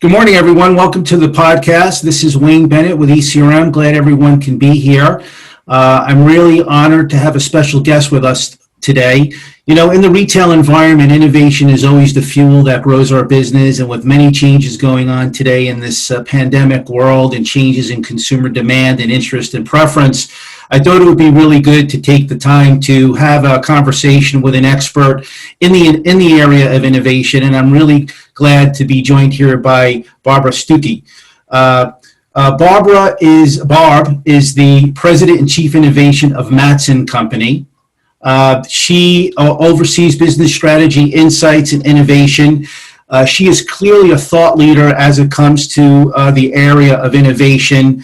Good morning, everyone. Welcome to the podcast. This is Wayne Bennett with ECRM. Glad everyone can be here. I'm really honored to have a special guest with us today. You know, in the retail environment, innovation is always the fuel that grows our business. And with many changes going on today in this pandemic world and changes in consumer demand and interest and preference, I thought it would be really good to take the time to have a conversation with an expert in the area of innovation. And I'm really glad to be joined here by Barbara Stuckey. Barb is the president and chief innovation of Mattson company. She oversees business strategy, insights, and innovation. She is clearly a thought leader as it comes to the area of innovation.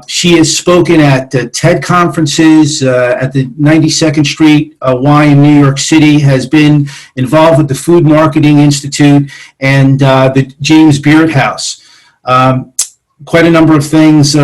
She has spoken at TED conferences at the 92nd Street Y in New York City, has been involved with the Food Marketing Institute and the James Beard House. Quite a number of things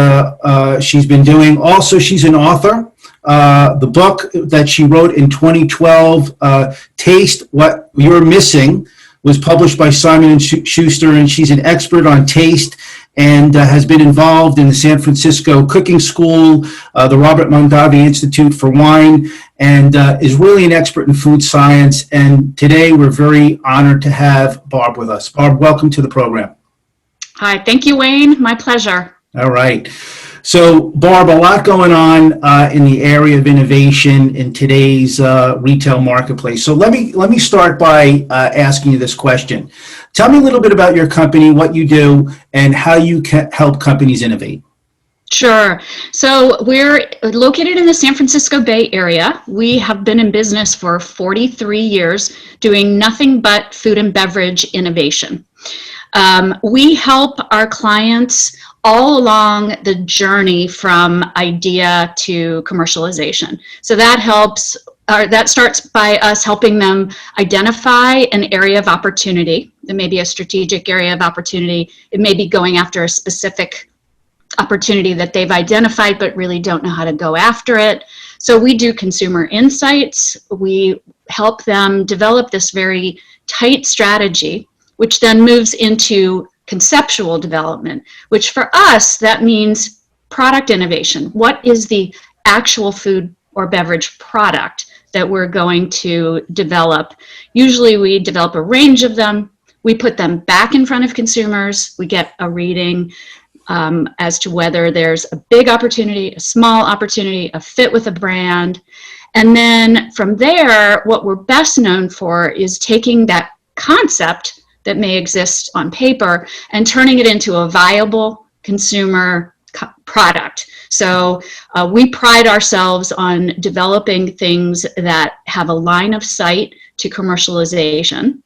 she's been doing. Also, she's an author. The book that she wrote in 2012, Taste What You're Missing, was published by Simon & Schuster, and she's an expert on taste and has been involved in the San Francisco Cooking School, the Robert Mondavi Institute for Wine, and is really an expert in food science. And today we're very honored to have Barb with us. Barb, welcome to the program. Hi, thank you, Wayne. My pleasure. All right. So, Barb, a lot going on in the area of innovation in today's retail marketplace. So let me start by asking you this question. Tell me a little bit about your company, what you do, and how you can help companies innovate. Sure. So we're located in the San Francisco Bay Area. We have been in business for 43 years doing nothing but food and beverage innovation. We help our clients all along the journey from idea to commercialization. So that starts by us helping them identify an area of opportunity. It may be a strategic area of opportunity. It may be going after a specific opportunity that they've identified but really don't know how to go after it. So we do consumer insights. We help them develop this very tight strategy, which then moves into conceptual development, which for us, that means product innovation. What is the actual food or beverage product that we're going to develop? Usually we develop a range of them. We put them back in front of consumers. We get a reading as to whether there's a big opportunity, a small opportunity, a fit with a brand. And then from there, what we're best known for is taking that concept that may exist on paper and turning it into a viable consumer product. So we pride ourselves on developing things that have a line of sight to commercialization.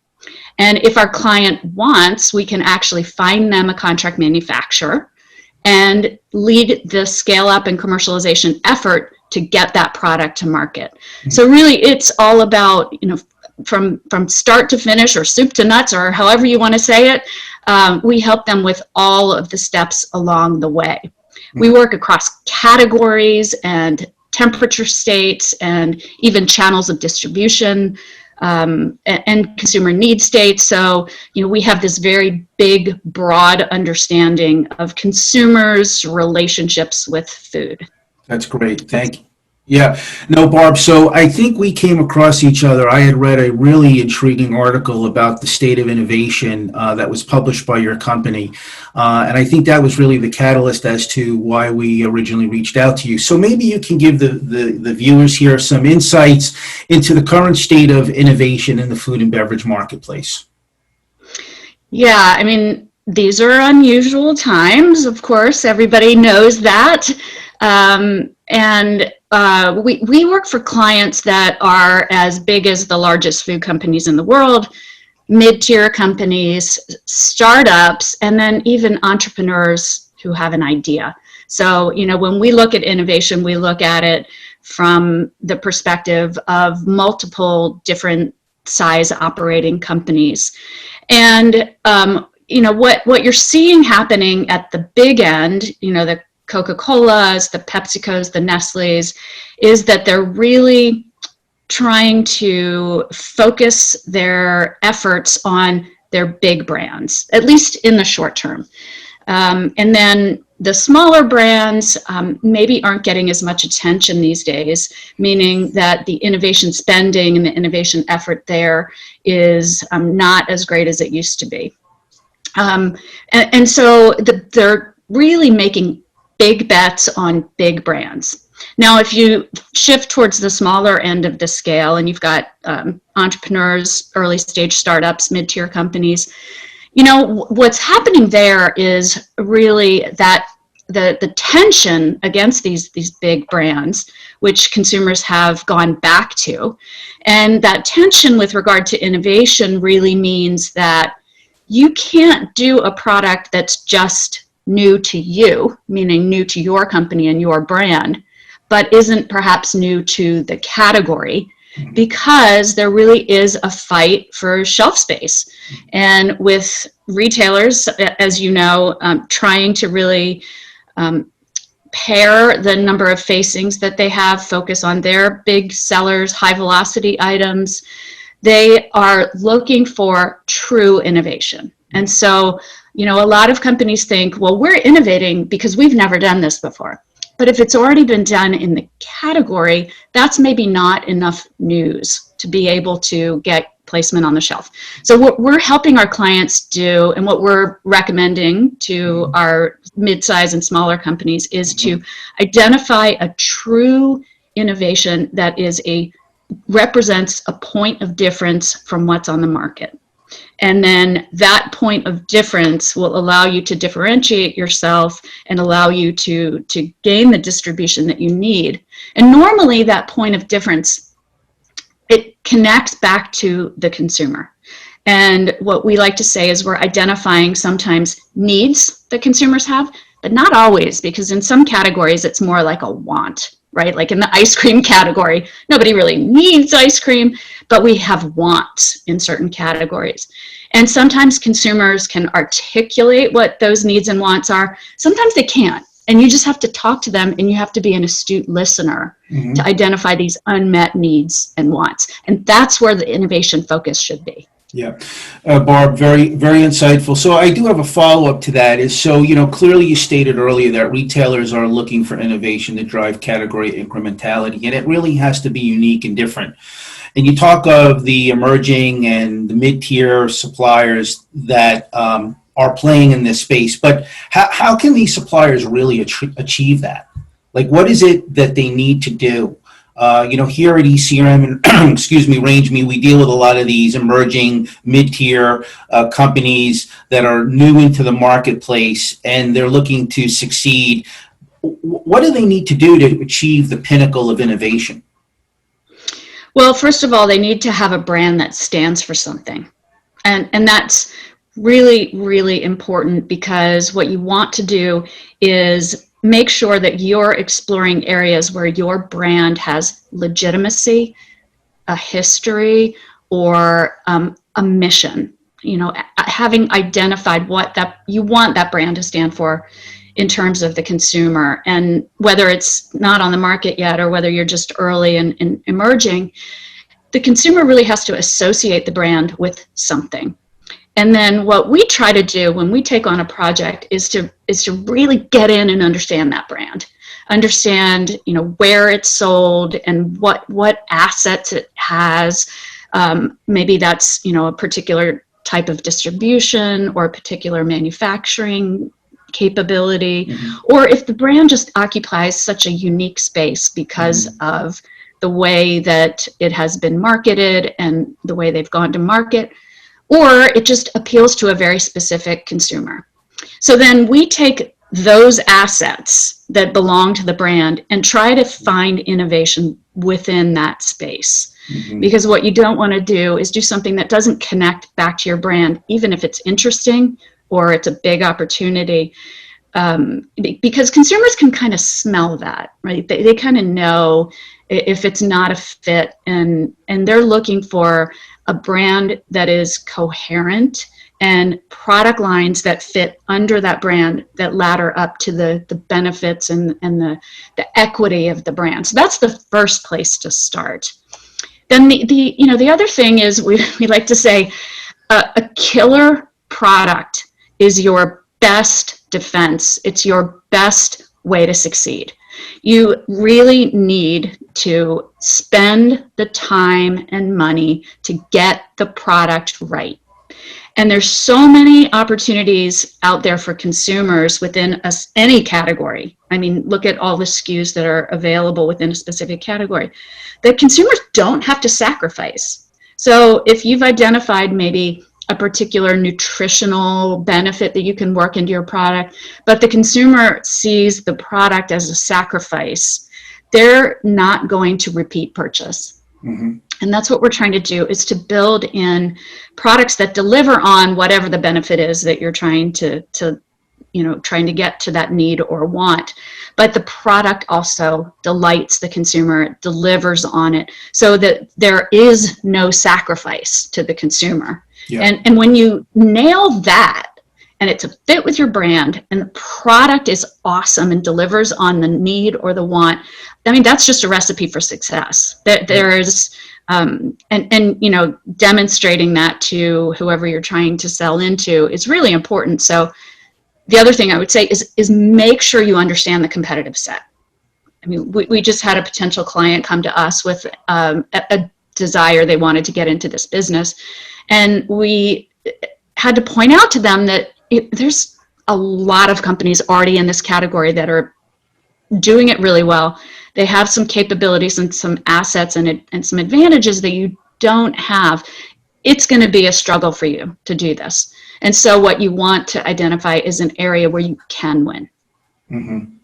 And if our client wants, we can actually find them a contract manufacturer and lead the scale up and commercialization effort to get that product to market. Mm-hmm. So really it's all about, from start to finish, or soup to nuts, or however you want to say it, we help them with all of the steps along the way. We work across categories and temperature states and even channels of distribution and consumer need states. So, we have this very big, broad understanding of consumers' relationships with food. That's great. Thank you. Yeah, no, Barb, so I think we came across each other. I had read a really intriguing article about the state of innovation that was published by your company. And I think that was really the catalyst as to why we originally reached out to you. So maybe you can give the viewers here some insights into the current state of innovation in the food and beverage marketplace. Yeah, I mean, these are unusual times, of course. Everybody knows that. We work for clients that are as big as the largest food companies in the world, mid-tier companies, startups, and then even entrepreneurs who have an idea. So, when we look at innovation, we look at it from the perspective of multiple different size operating companies. And, what you're seeing happening at the big end, the Coca-Cola's, the PepsiCo's, the Nestle's, is that they're really trying to focus their efforts on they're big brands, at least in the short term. And then the smaller brands maybe aren't getting as much attention these days, meaning that the innovation spending and the innovation effort there is not as great as it used to be. And so they're really making big bets on big brands. Now, if you shift towards the smaller end of the scale and you've got entrepreneurs, early stage startups, mid-tier companies, you know, what's happening there is really that the tension against these big brands, which consumers have gone back to, and that tension with regard to innovation really means that you can't do a product that's just new to you, meaning new to your company and your brand, but isn't perhaps new to the category, because there really is a fight for shelf space. And with retailers, as you know, trying to really pare the number of facings that they have, focus on their big sellers, high velocity items, they are looking for true innovation. And so, you know, a lot of companies think, well, we're innovating because we've never done this before. But if it's already been done in the category, that's maybe not enough news to be able to get placement on the shelf. So what we're helping our clients do, and what we're recommending to our mid-size and smaller companies, is to identify a true innovation that represents a point of difference from what's on the market. And then that point of difference will allow you to differentiate yourself and allow you to gain the distribution that you need. And normally that point of difference, it connects back to the consumer. And what we like to say is we're identifying sometimes needs that consumers have, but not always, because in some categories it's more like a want, right? Like in the ice cream category, nobody really needs ice cream, but we have wants in certain categories. And sometimes consumers can articulate what those needs and wants are. Sometimes they can't. And you just have to talk to them, and you have to be an astute listener to identify these unmet needs and wants. And that's where the innovation focus should be. Yeah, Barb, very, very insightful. So I do have a follow-up to that. Is so, you know, clearly you stated earlier that retailers are looking for innovation to drive category incrementality, and it really has to be unique and different. And you talk of the emerging and the mid-tier suppliers that are playing in this space, but how can these suppliers really achieve that? Like, what is it that they need to do? You know, here at ECRM and excuse me, Range Me, we deal with a lot of these emerging mid-tier companies that are new into the marketplace, and they're looking to succeed. What do they need to do to achieve the pinnacle of innovation? Well, first of all, they need to have a brand that stands for something. And that's really, really important, because what you want to do is make sure that you're exploring areas where your brand has legitimacy, a history, or a mission. You know, having identified what that you want that brand to stand for in terms of the consumer, and whether it's not on the market yet or whether you're just early and emerging, the consumer really has to associate the brand with something. And then what we try to do when we take on a project is to really get in and understand that brand, understand, you know, where it's sold and what assets it has. Maybe that's, you know, a particular type of distribution or a particular manufacturing capability, or if the brand just occupies such a unique space because of the way that it has been marketed and the way they've gone to market, or it just appeals to a very specific consumer. So then we take those assets that belong to the brand and try to find innovation within that space. Because what you don't want to do is do something that doesn't connect back to your brand, even if it's interesting or it's a big opportunity, because consumers can kind of smell that, right? They kind of know if it's not a fit, and they're looking for a brand that is coherent and product lines that fit under that brand that ladder up to the benefits and the equity of the brand. So that's the first place to start. Then the other thing is we like to say, A killer product is your best defense. It's your best way to succeed. You really need to spend the time and money to get the product right. And there's so many opportunities out there for consumers within any category. I mean, look at all the SKUs that are available within a specific category that consumers don't have to sacrifice. So if you've identified maybe a particular nutritional benefit that you can work into your product, but the consumer sees the product as a sacrifice, they're not going to repeat purchase. Mm-hmm. And that's what we're trying to do, is to build in products that deliver on whatever the benefit is that you're trying to trying to get to that need or want. But the product also delights the consumer, it delivers on it, so that there is no sacrifice to the consumer. Yeah. And when you nail that, and it's a fit with your brand, and the product is awesome and delivers on the need or the want, I mean, that's just a recipe for success. There's demonstrating that to whoever you're trying to sell into is really important. So the other thing I would say is make sure you understand the competitive set. I mean, we just had a potential client come to us with a desire. They wanted to get into this business, and we had to point out to them that there's a lot of companies already in this category that are doing it really well. They have some capabilities and some assets and some advantages that you don't have. It's going to be a struggle for you to do this. And so what you want to identify is an area where you can win. Mm-hmm.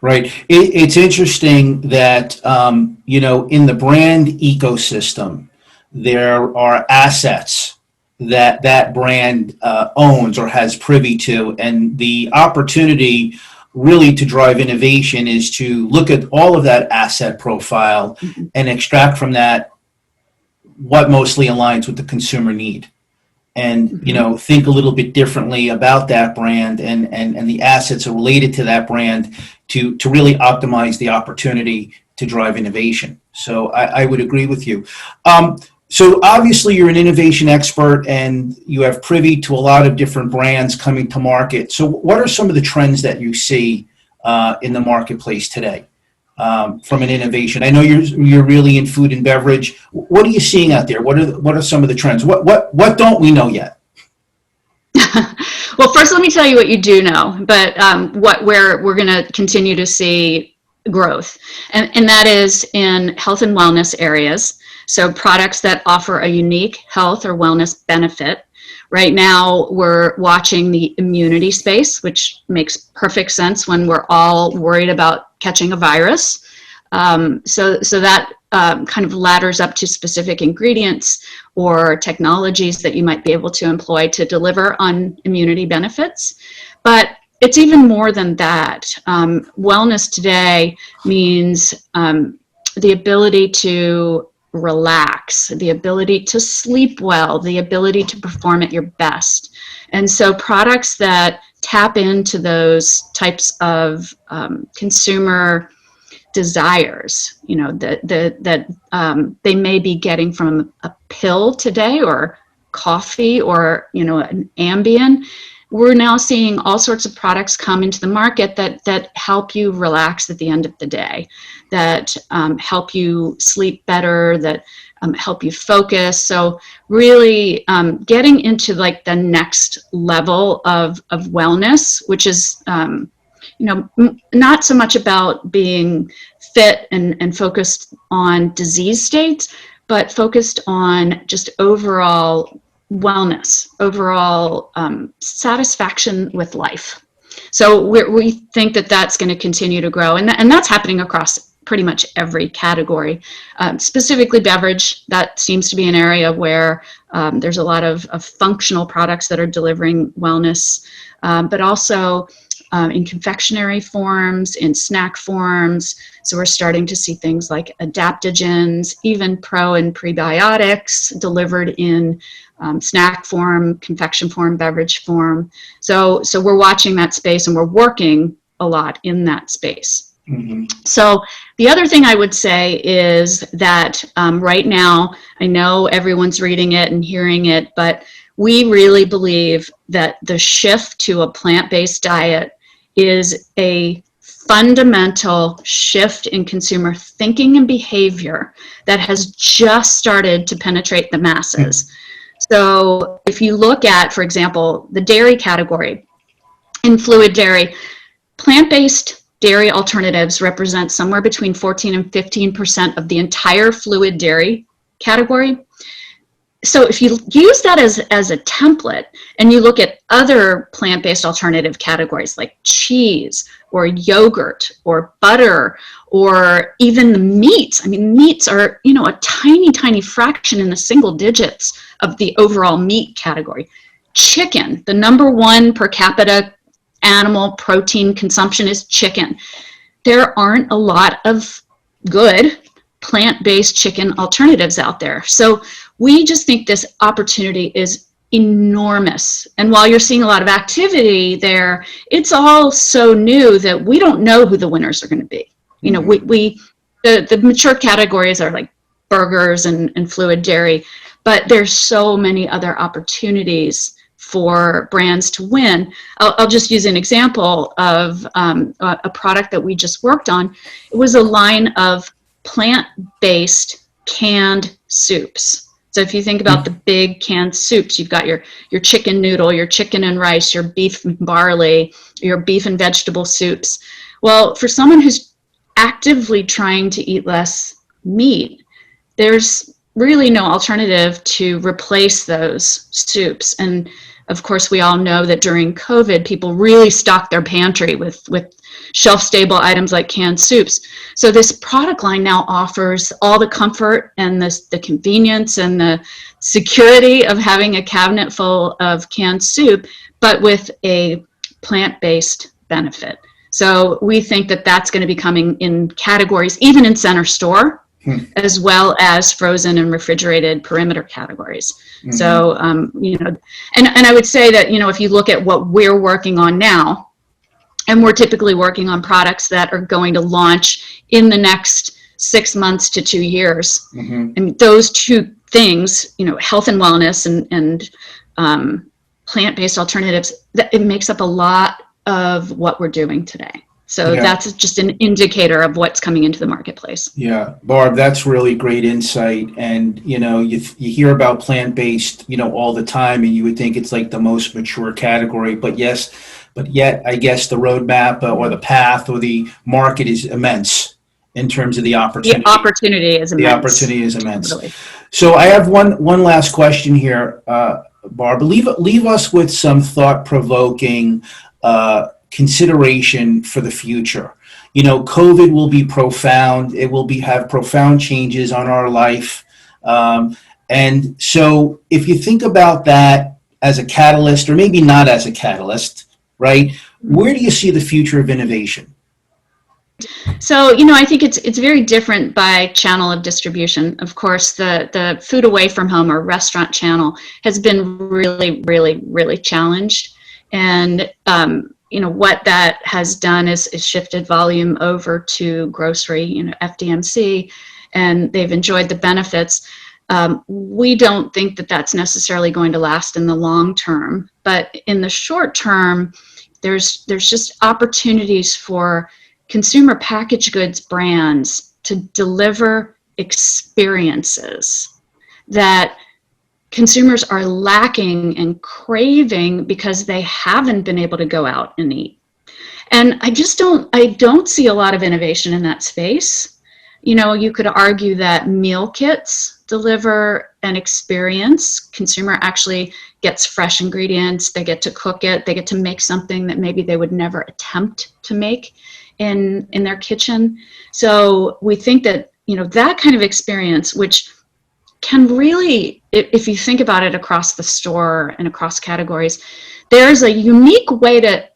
Right. It's interesting that, in the brand ecosystem, there are assets that brand owns or has privy to, and the opportunity really to drive innovation is to look at all of that asset profile, mm-hmm. and extract from that what mostly aligns with the consumer need, and mm-hmm. Think a little bit differently about that brand and the assets related to that brand to really optimize the opportunity to drive innovation. So I would agree with you. So obviously you're an innovation expert and you have privy to a lot of different brands coming to market. So what are some of the trends that you see in the marketplace today from an innovation? I know you're really in food and beverage. What are you seeing out there? What are some of the trends? What don't we know yet? Well, first let me tell you what you do know, but where we're going to continue to see growth, and that is in health and wellness areas. So products that offer a unique health or wellness benefit. Right now, we're watching the immunity space, which makes perfect sense when we're all worried about catching a virus. So that kind of ladders up to specific ingredients or technologies that you might be able to employ to deliver on immunity benefits. But it's even more than that. Wellness today means the ability to relax, the ability to sleep well, the ability to perform at your best. And so products that tap into those types of consumer desires, that they may be getting from a pill today or coffee or, an Ambien. We're now seeing all sorts of products come into the market that help you relax at the end of the day, that help you sleep better, that help you focus. So really getting into like the next level of wellness, which is, not so much about being fit and focused on disease states, but focused on just overall wellness, overall satisfaction with life. So we think that that's going to continue to grow, and that's happening across pretty much every category. Specifically beverage, that seems to be an area where there's a lot of functional products that are delivering wellness, but also in confectionery forms, in snack forms. So we're starting to see things like adaptogens, even pro and prebiotics delivered in snack form, confection form, beverage form. So we're watching that space and we're working a lot in that space. Mm-hmm. So the other thing I would say is that right now, I know everyone's reading it and hearing it, but we really believe that the shift to a plant-based diet is a fundamental shift in consumer thinking and behavior that has just started to penetrate the masses. So if you look at, for example, the dairy category, in fluid dairy, plant-based dairy alternatives represent somewhere between 14 and 15% of the entire fluid dairy category. So if you use that as a template and you look at other plant-based alternative categories like cheese or yogurt or butter or even the meats, I mean, meats are, you know, a tiny, tiny fraction in the single digits of the overall meat category. Chicken, the number one per capita animal protein consumption is chicken. There aren't a lot of good plant-based chicken alternatives out there. So we just think this opportunity is enormous. And while you're seeing a lot of activity there, it's all so new that we don't know who the winners are going to be. You know, the mature categories are like burgers and fluid dairy, but there's so many other opportunities for brands to win. I'll just use an example of a product that we just worked on. It was a line of plant-based canned soups. So if you think about the big canned soups, you've got your chicken noodle, your chicken and rice, your beef and barley, your beef and vegetable soups. Well, for someone who's actively trying to eat less meat, there's really no alternative to replace those soups. And of course, we all know that during COVID, people really stocked their pantry with shelf-stable items like canned soups. So this product line now offers all the comfort and the convenience and the security of having a cabinet full of canned soup, but with a plant-based benefit. So we think that that's going to be coming in categories, even in center store, as well as frozen and refrigerated perimeter categories. Mm-hmm. So, you know, and I would say that, you know, if you look at what we're working on now, and we're typically working on products that are going to launch in the next 6 months to 2 years. Mm-hmm. And those two things, you know, health and wellness and plant-based alternatives, that it makes up a lot of what we're doing today. So that's just an indicator of what's coming into the marketplace. Yeah, Barb, that's really great insight. And, you know, you hear about plant-based, you know, all the time, and you would think it's like the most mature category. But yet, I guess the roadmap or the path or the market is immense in terms of the opportunity. The opportunity is immense. The opportunity is immense. Totally. So I have one last question here, Barb. Leave us with some thought-provoking consideration for the future. You know, COVID will be profound. It will have profound changes on our life. And so if you think about that as a catalyst, or maybe not as a catalyst, right, where do you see the future of innovation? So, you know, I think it's very different by channel of distribution. Of course, the food away from home or restaurant channel has been really, really, really challenged. And, you know, what that has done is shifted volume over to grocery, you know, FDMC, and they've enjoyed the benefits. We don't think that that's necessarily going to last in the long term, but in the short term, there's just opportunities for consumer packaged goods brands to deliver experiences that consumers are lacking and craving because they haven't been able to go out and eat. And I don't see a lot of innovation in that space. You know, you could argue that meal kits deliver an experience. Consumer actually gets fresh ingredients, they get to cook it, they get to make something that maybe they would never attempt to make in their kitchen. So we think that, you know, that kind of experience, which can really, if you think about it across the store and across categories, there's a unique way to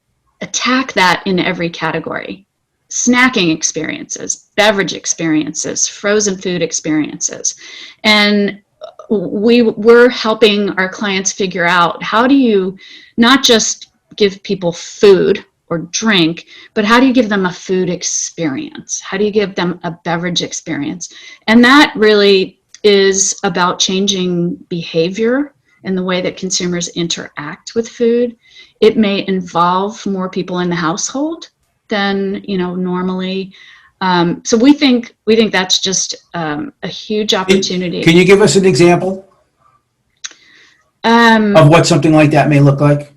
attack that in every category. Snacking experiences, beverage experiences, frozen food experiences. And we're helping our clients figure out, how do you not just give people food or drink, but how do you give them a food experience? How do you give them a beverage experience? And that really is about changing behavior and the way that consumers interact with food. It may involve more people in the household than, normally. So we think that's just a huge opportunity. Can you give us an example of what something like that may look like?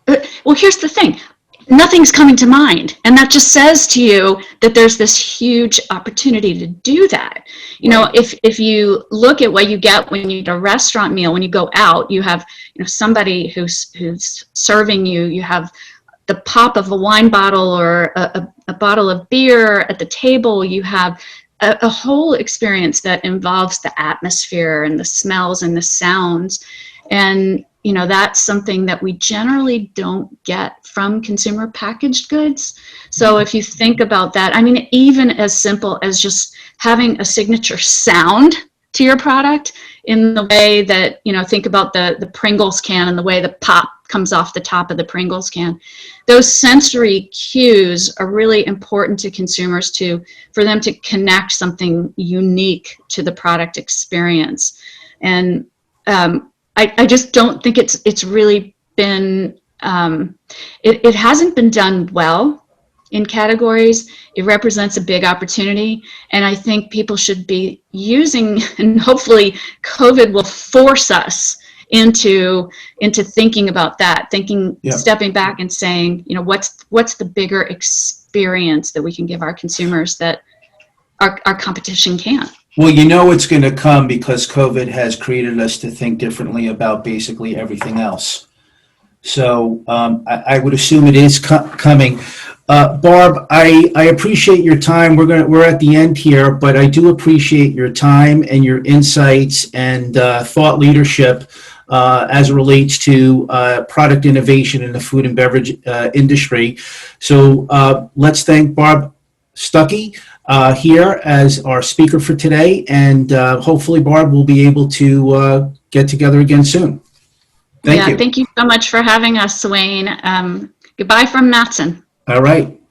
Well, here's the thing. Nothing's coming to mind. And that just says to you that there's this huge opportunity to do that. If you look at what you get when you eat a restaurant meal, when you go out, you have somebody who's serving you. You have the pop of a wine bottle or a bottle of beer at the table. You have a whole experience that involves the atmosphere and the smells and the sounds. And that's something that we generally don't get from consumer packaged goods. So if you think about that, even as simple as just having a signature sound to your product in the way that, think about the Pringles can and the way the pop comes off the top of the Pringles can. Those sensory cues are really important to consumers for them to connect something unique to the product experience. And I just don't think it's really been, it hasn't been done well in categories. It represents a big opportunity, and I think people should be using, and hopefully COVID will force us into thinking about that, stepping back and saying, what's the bigger experience that we can give our consumers that our competition can't. Well, it's going to come because COVID has created us to think differently about basically everything else. So I would assume it is coming. Barb, I appreciate your time. We're at the end here, but I do appreciate your time and your insights and thought leadership as it relates to product innovation in the food and beverage industry. So let's thank Barb Stuckey here as our speaker for today, and hopefully Barb will be able to get together again soon. Thank you. Thank you so much for having us, Wayne. Goodbye from Mattson. All right.